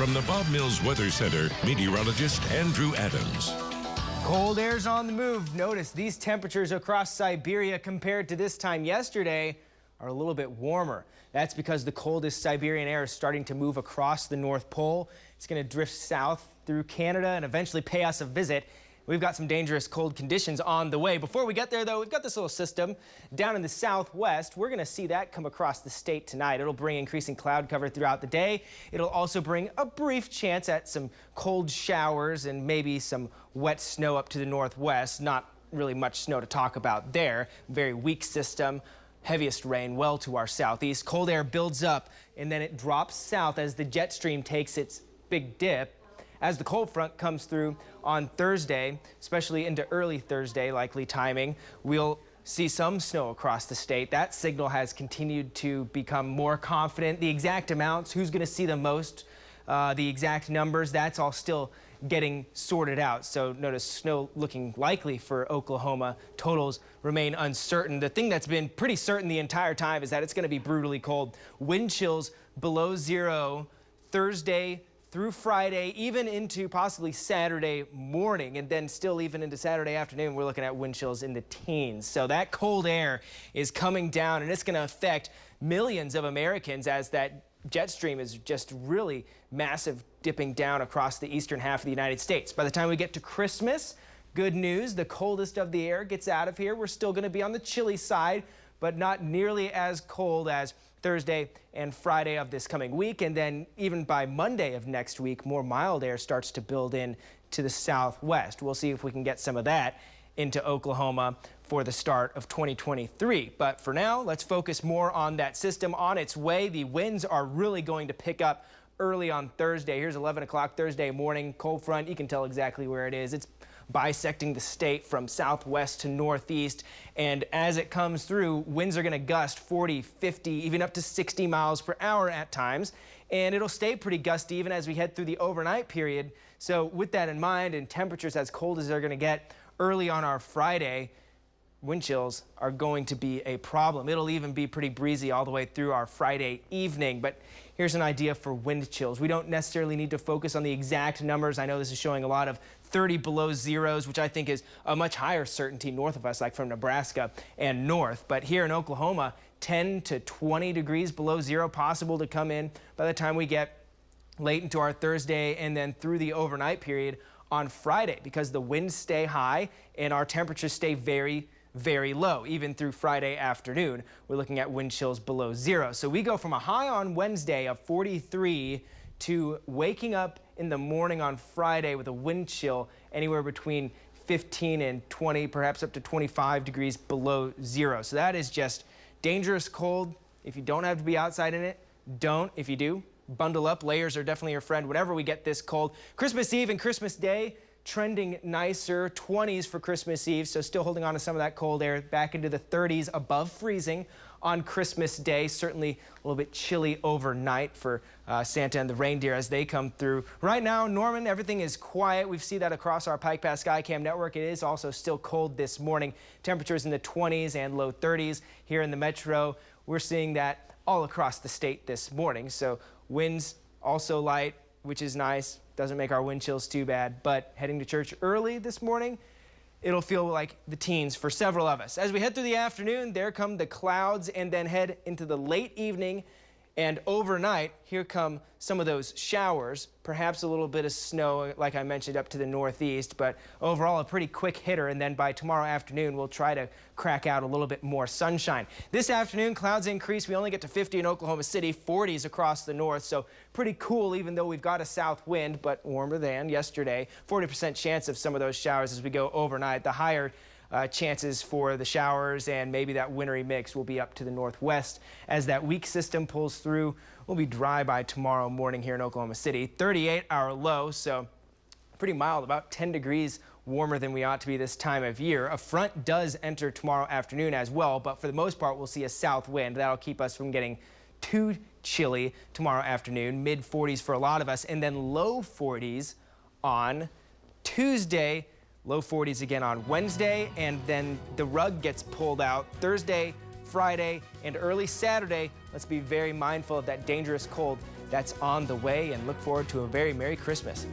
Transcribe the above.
From the Bob Mills Weather Center, meteorologist Andrew Adams. Cold air's on the move. Notice these temperatures across Siberia compared to this time yesterday are a little bit warmer. That's because the coldest Siberian air is starting to move across the North Pole. It's going to drift south through Canada and eventually pay us a visit. We've got some dangerous cold conditions on the way. Before we get there, though, we've got this little system down in the southwest. We're going to see that come across the state tonight. It'll bring increasing cloud cover throughout the day. It'll also bring a brief chance at some cold showers and maybe some wet snow up to the northwest. Not really much snow to talk about there. Very weak system. Heaviest rain well to our southeast. Cold air builds up and then it drops south as the jet stream takes its big dip. As the cold front comes through on Thursday, especially into early Thursday, likely timing, we'll see some snow across the state. That signal has continued to become more confident. The exact amounts, who's going to see the most, the exact numbers, that's all still getting sorted out. So notice snow looking likely for Oklahoma. Totals remain uncertain. The thing that's been pretty certain the entire time is that it's going to be brutally cold. Wind chills below zero Thursday through Friday, even into possibly Saturday morning, and then still even into Saturday afternoon, we're looking at wind chills in the teens. So that cold air is coming down, and it's going to affect millions of Americans as that jet stream is just really massive, dipping down across the eastern half of the United States. By the time we get to Christmas, good news, the coldest of the air gets out of here. We're still going to be on the chilly side, but not nearly as cold as Thursday and Friday of this coming week. And then even by Monday of next week, more mild air starts to build in to the southwest. We'll see if we can get some of that into Oklahoma for the start of 2023. But for now, let's focus more on that system on its way. The winds are really going to pick up early on Thursday. Here's 11 o'clock Thursday morning. Cold front, you can tell exactly where it is. It's bisecting the state from southwest to northeast, and as it comes through, winds are going to gust 40, 50, even up to 60 miles per hour at times, and it'll stay pretty gusty even as we head through the overnight period. So with that in mind, and temperatures as cold as they're going to get early on our Friday, wind chills are going to be a problem. It'll even be pretty breezy all the way through our Friday evening. But here's an idea for wind chills. We don't necessarily need to focus on the exact numbers. I know this is showing a lot of 30 below zeros, which I think is a much higher certainty north of us, like from Nebraska and north. But here in Oklahoma, 10 to 20 degrees below zero possible to come in by the time we get late into our Thursday and then through the overnight period on Friday, because the winds stay high and our temperatures stay very low, even through Friday afternoon. We're looking at wind chills below zero. So we go from a high on Wednesday of 43 to waking up in the morning on Friday with a wind chill anywhere between 15 and 20, perhaps up to 25 degrees below zero. So that is just dangerous cold. If you don't have to be outside in it, don't. If you do, bundle up. Layers are definitely your friend whenever we get this cold. Christmas Eve and Christmas Day, trending nicer, 20s for Christmas Eve, so still holding on to some of that cold air back into the 30s above freezing on Christmas Day. Certainly a little bit chilly overnight for Santa and the reindeer as they come through. Right now, Norman, everything is quiet. We see that across our Pike Pass Skycam network. It is also still cold this morning. Temperatures in the 20s and low 30s here in the metro. We're seeing that all across the state this morning. So winds also light, which is nice. Doesn't make our wind chills too bad, but heading to church early this morning, it'll feel like the teens for several of us. As we head through the afternoon, there come the clouds, and then head into the late evening and overnight, here come some of those showers, perhaps a little bit of snow, like I mentioned, up to the northeast, but overall a pretty quick hitter. And then by tomorrow afternoon, we'll try to crack out a little bit more sunshine. This afternoon, clouds increase. We only get to 50 in Oklahoma City, 40s across the north, so pretty cool even though we've got a south wind, but warmer than yesterday. 40% chance of some of those showers as we go overnight. The higher chances for the showers and maybe that wintry mix will be up to the northwest as that weak system pulls through. We'll be dry by tomorrow morning here in Oklahoma City. 38-hour low, so pretty mild, about 10 degrees warmer than we ought to be this time of year. A front does enter tomorrow afternoon as well, but for the most part, we'll see a south wind. That'll keep us from getting too chilly tomorrow afternoon. Mid 40s for a lot of us, and then low 40s on Tuesday. Low 40s again on Wednesday, and then the rug gets pulled out Thursday, Friday, and early Saturday. Let's be very mindful of that dangerous cold that's on the way, and look forward to a very Merry Christmas.